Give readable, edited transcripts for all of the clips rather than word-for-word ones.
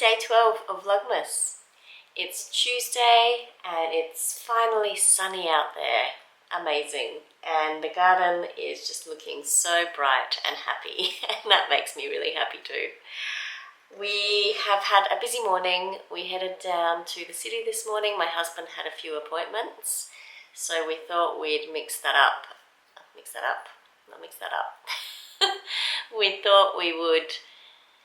day 12 of Vlogmas. It's Tuesday and it's finally sunny out there. Amazing. And the garden is just looking so bright and happy, and that makes me really happy too. We have had a busy morning. We headed down to the city this morning. My husband had a few appointments, so we thought we'd mix that up. We thought we would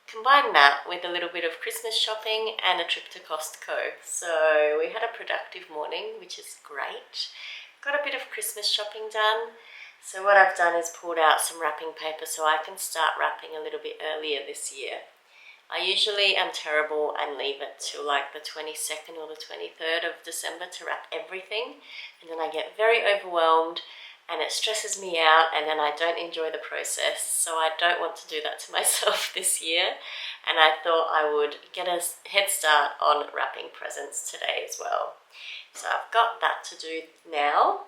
combine that with a little bit of Christmas shopping and a trip to Costco. So we had a productive morning, which is great. Got a bit of Christmas shopping done. So what I've done is pulled out some wrapping paper so I can start wrapping a little bit earlier this year. I usually am terrible and leave it till like the 22nd or the 23rd of December to wrap everything, and then I get very overwhelmed and it stresses me out, and then I don't enjoy the process. So I don't want to do that to myself this year, and I thought I would get a head start on wrapping presents today as well. So I've got that to do now,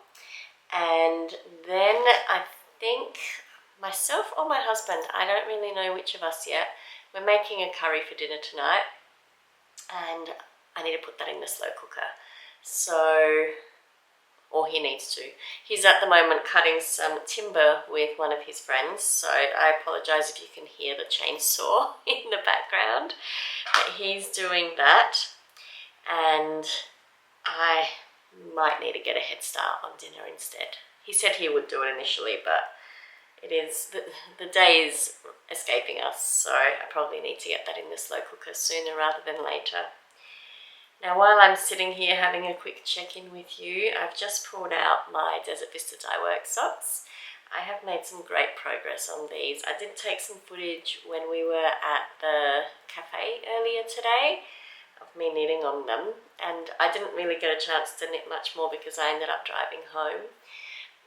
and then I think myself or my husband, I don't really know which of us yet, we're making a curry for dinner tonight, and I need to put that in the slow cooker. So, or he needs to. He's at the moment cutting some timber with one of his friends, so I apologise if you can hear the chainsaw in the background. But he's doing that, and I might need to get a head start on dinner instead. He said he would do it initially, but it is the day is escaping us, so I probably need to get that in the slow cooker sooner rather than later. Now, while I'm sitting here having a quick check-in with you, I've just pulled out my Desert Vista Dye Works socks. I have made some great progress on these. I did take some footage when we were at the cafe earlier today of me knitting on them, and I didn't really get a chance to knit much more because I ended up driving home,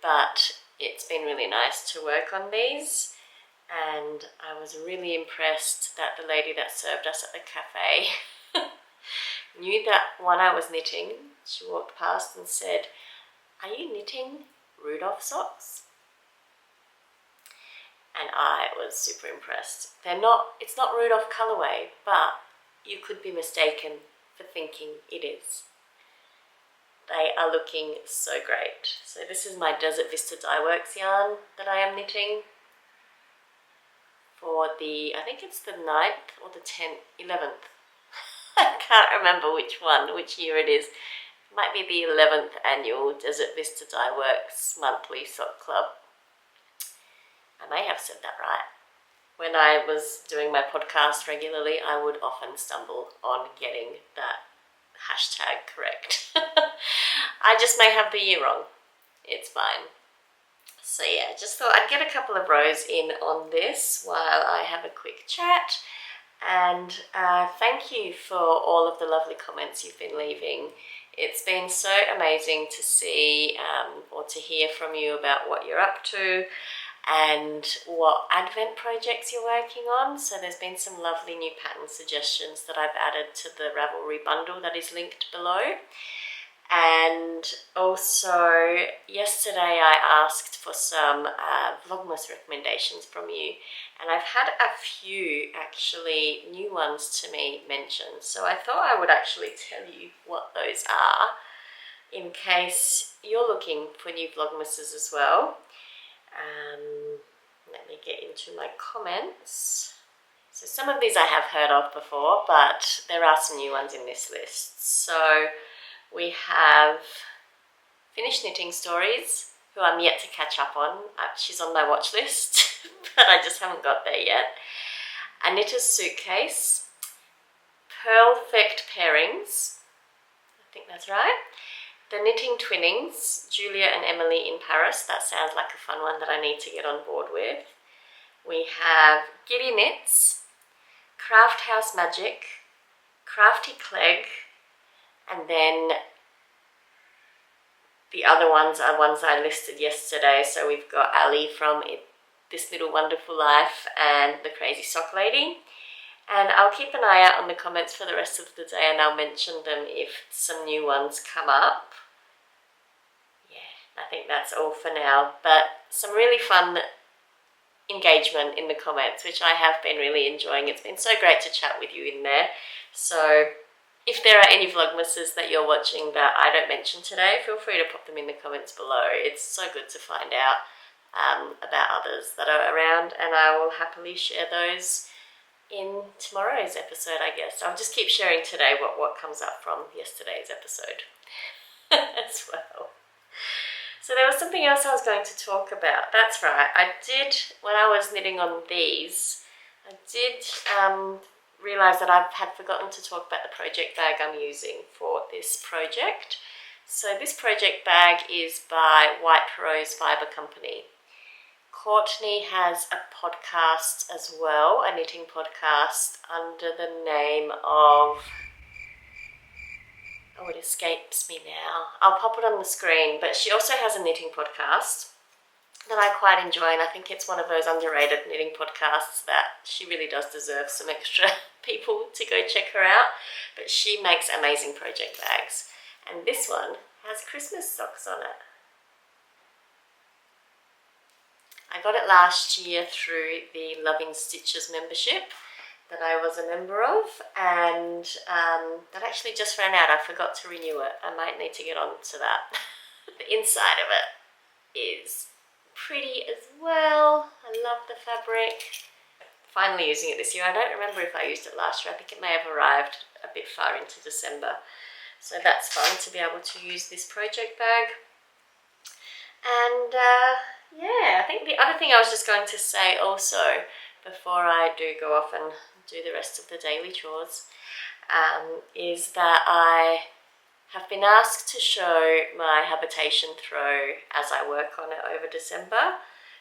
but it's been really nice to work on these, and I was really impressed that the lady that served us at the cafe knew that one I was knitting. She walked past and said, "Are you knitting Rudolph socks?" And I was super impressed. It's not Rudolph colorway, but you could be mistaken for thinking it is. They are looking so great. So this is my Desert Vista Dye Works yarn that I am knitting for the, I think it's the 9th or the 11th. I can't remember which year it is. It might be the 11th annual Desert Vista Dye Works monthly sock club. I may have said that right. When I was doing my podcast regularly, I would often stumble on getting that hashtag correct. I just may have the year wrong. It's fine. So yeah, just thought I'd get a couple of rows in on this while I have a quick chat. And thank you for all of the lovely comments you've been leaving. It's been so amazing to see or to hear from you about what you're up to and what Advent projects you're working on. So there's been some lovely new pattern suggestions that I've added to the Ravelry bundle that is linked below. And also yesterday I asked for some Vlogmas recommendations from you, and I've had a few actually new ones to me mentioned, so I thought I would actually tell you what those are in case you're looking for new Vlogmases as well. Let me get into my comments. So some of these I have heard of before, but there are some new ones in this list. So we have Finished Knitting Stories, who I'm yet to catch up on. She's on my watch list, but I just haven't got there yet. A Knitter's Suitcase, Perfect Pairings, I think that's right. The Knitting Twinnings, Julia and Emily in Paris. That sounds like a fun one that I need to get on board with. We have Giddy Knits, Craft House Magic, Crafty Clegg, and then the other ones are ones I listed yesterday. So we've got Ali from This Little Wonderful Life and The Crazy Sock Lady. And I'll keep an eye out on the comments for the rest of the day, and I'll mention them if some new ones come up. Yeah, I think that's all for now. But some really fun engagement in the comments, which I have been really enjoying. It's been so great to chat with you in there. So if there are any Vlogmases that you're watching that I don't mention today, feel free to pop them in the comments below. It's so good to find out about others that are around, and I will happily share those in tomorrow's episode, I guess. I'll just keep sharing today what comes up from yesterday's episode as well. So there was something else I was going to talk about. That's right, I did, when I was knitting on these, I did realise that I had forgotten to talk about the project bag I'm using for this project. So this project bag is by White Rose Fibre Company. Courtney has a podcast as well, a knitting podcast under the name of, oh, it escapes me now. I'll pop it on the screen, but she also has a knitting podcast that I quite enjoy, and I think it's one of those underrated knitting podcasts that she really does deserve some extra people to go check her out. But she makes amazing project bags, and this one has Christmas socks on it. I got it last year through the Loving Stitches membership that I was a member of, and that actually just ran out. I forgot to renew it. I might need to get on to that. The inside of it is pretty as well. I love the fabric. Finally using it this year. I don't remember if I used it last year. I think it may have arrived a bit far into December. So that's fun to be able to use this project bag. And yeah, I think the other thing I was just going to say also, before I do go off and do the rest of the daily chores, is that I have been asked to show my habitation throw as I work on it over December.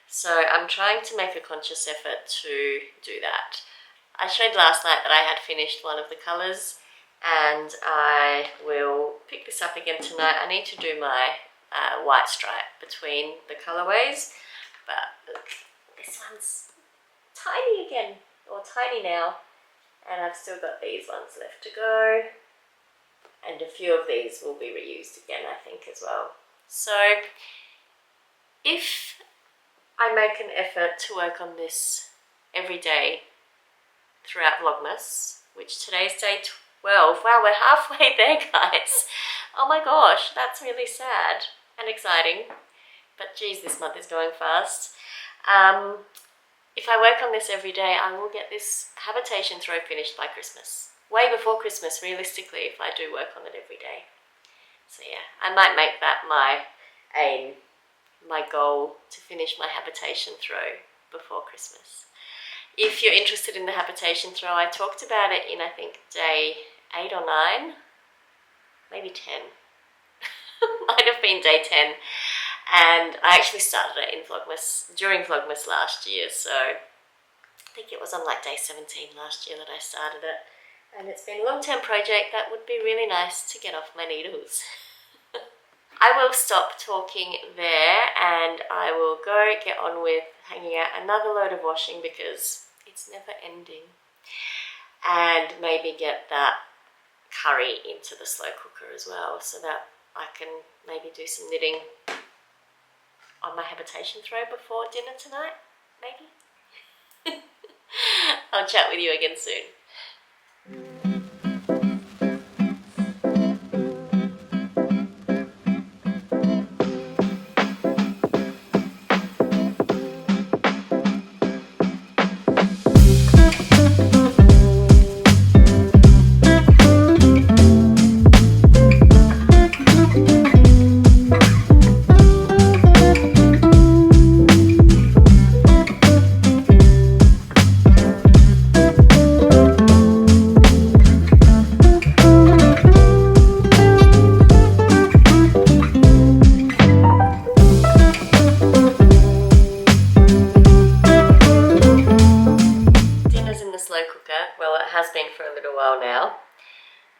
So I'm trying to make a conscious effort to do that. I showed last night that I had finished one of the colours, and I will pick this up again tonight. I need to do my white stripe between the colourways, but look, this one's tiny again, or tiny now, and I've still got these ones left to go, and a few of these will be reused again, I think, as well. So if I make an effort to work on this every day throughout Vlogmas, which today's day 12, wow, we're halfway there, guys. Oh my gosh, that's really sad and exciting, but geez, this month is going fast. If I work on this every day, I will get this habitation throw finished by Christmas. Way before Christmas, realistically, if I do work on it every day. So yeah, I might make that my aim, my goal, to finish my habitation throw before Christmas. If you're interested in the habitation throw, I talked about it in, I think, day 8 or 9, maybe 10. Might have been day 10. And I actually started it in Vlogmas, during Vlogmas last year, so I think it was on like day 17 last year that I started it. And it's been a long-term project that would be really nice to get off my needles. I will stop talking there, and I will go get on with hanging out another load of washing because it's never ending. And maybe get that curry into the slow cooker as well, so that I can maybe do some knitting on my habitation throw before dinner tonight, maybe. I'll chat with you again soon.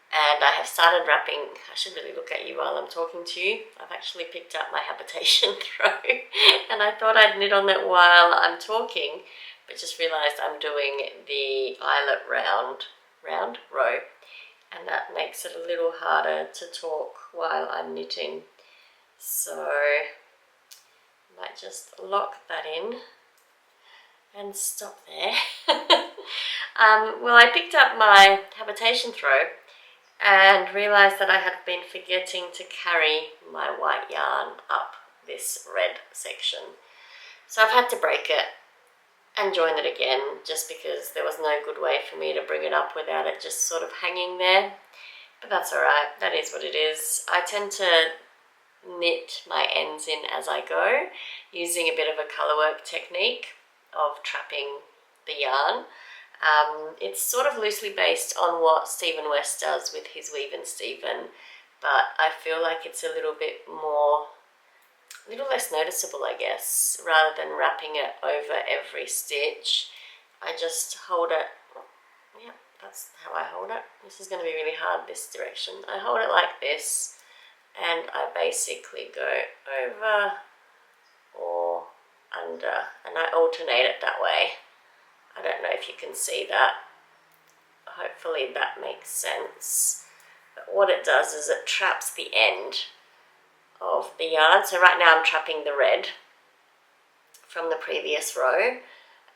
And I have started wrapping. I should really look at you while I'm talking to you. I've actually picked up my habitation throw and I thought I'd knit on it while I'm talking, but just realised I'm doing the eyelet round row, and that makes it a little harder to talk while I'm knitting. So I might just lock that in and stop there. Well, I picked up my habitation throw and realised that I had been forgetting to carry my white yarn up this red section. So I've had to break it and join it again, just because there was no good way for me to bring it up without it just sort of hanging there. But that's alright, that is what it is. I tend to knit my ends in as I go, using a bit of a colourwork technique of trapping the yarn. It's sort of loosely based on what Stephen West does with his Weave and Stephen, but I feel like it's a little less noticeable, I guess. Rather than wrapping it over every stitch, I just hold it. Yeah, that's how I hold it. This is going to be really hard, this direction. I hold it like this, and I basically go over or under, and I alternate it that way. I don't know if you can see that. Hopefully that makes sense. But what it does is it traps the end of the yarn. So right now I'm trapping the red from the previous row,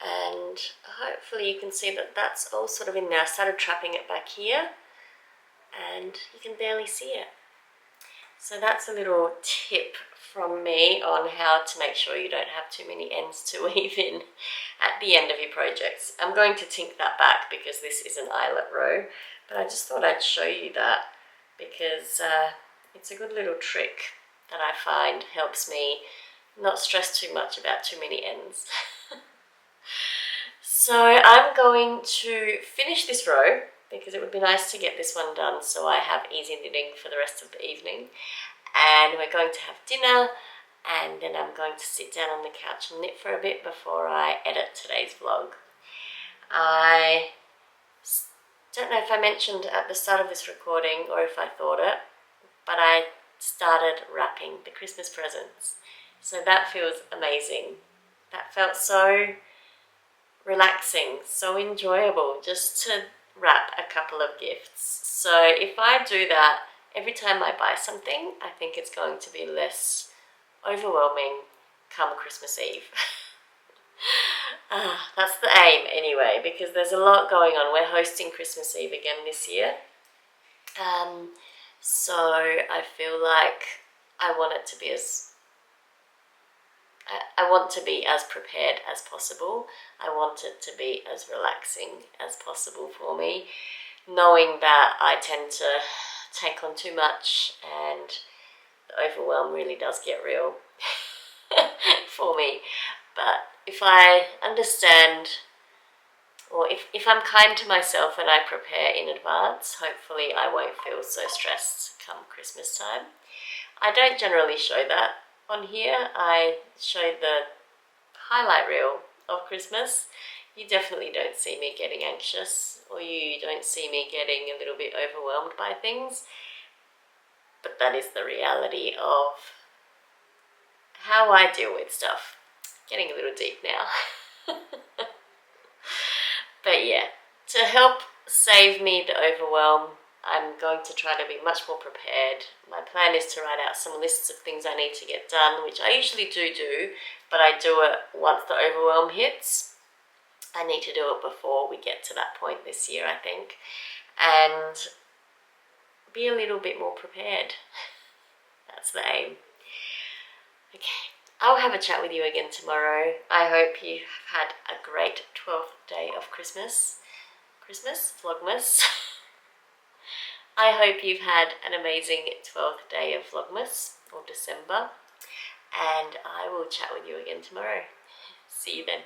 and hopefully you can see that that's all sort of in there. I started trapping it back here and you can barely see it. So that's a little tip from me on how to make sure you don't have too many ends to weave in at the end of your projects. I'm going to tink that back because this is an eyelet row, but I just thought I'd show you that because it's a good little trick that I find helps me not stress too much about too many ends. So I'm going to finish this row because it would be nice to get this one done so I have easy knitting for the rest of the evening. And we're going to have dinner, and then I'm going to sit down on the couch and knit for a bit before I edit today's vlog. I don't know if I mentioned at the start of this recording or if I thought it, but I started wrapping the Christmas presents. So that feels amazing. That felt so relaxing, so enjoyable just to wrap a couple of gifts. So if I do that every time I buy something, I think it's going to be less overwhelming come Christmas Eve. That's the aim anyway, because there's a lot going on. We're hosting Christmas Eve again this year. So I feel like I want it to be I want to be as prepared as possible. I want it to be as relaxing as possible for me, knowing that I tend to take on too much and the overwhelm really does get real for me. But if I understand, or if I'm kind to myself and I prepare in advance, hopefully I won't feel so stressed come Christmas time. I don't generally show that on here. I show the highlight reel of Christmas. You definitely don't see me getting anxious, or you don't see me getting a little bit overwhelmed by things. But that is the reality of how I deal with stuff. Getting a little deep now. But yeah, to help save me the overwhelm, I'm going to try to be much more prepared. My plan is to write out some lists of things I need to get done, which I usually do, but I do it once the overwhelm hits. I need to do it before we get to that point this year, I think, and be a little bit more prepared. That's the aim. Okay, I'll have a chat with you again tomorrow. I hope you have had a great 12th day of Christmas, Vlogmas. I hope you've had an amazing 12th day of Vlogmas, or December, and I will chat with you again tomorrow. See you then.